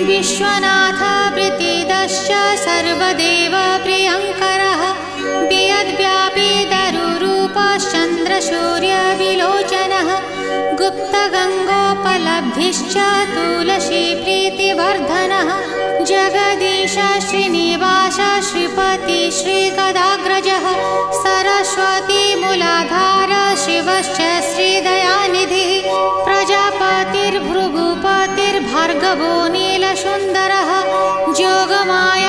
विश्वनाथ प्रीतिदश्च सर्वदेव प्रियङ्करः वियद्व्यापी दरुरूपश्चन्द्रसूर्यविलोचनः गुप्तगङ्गोपलब्धिश्च तुलसीप्रीतिवर्धनः जगदीश श्रीनिवास श्रीपति श्रीगदाग्रजः सरस्वतीमूलाधार शिवश्च श्रीदयानिधिः प्रजापतिर्भृगुपतिर्भार्गवो नीलसुन्दरः जोगमाया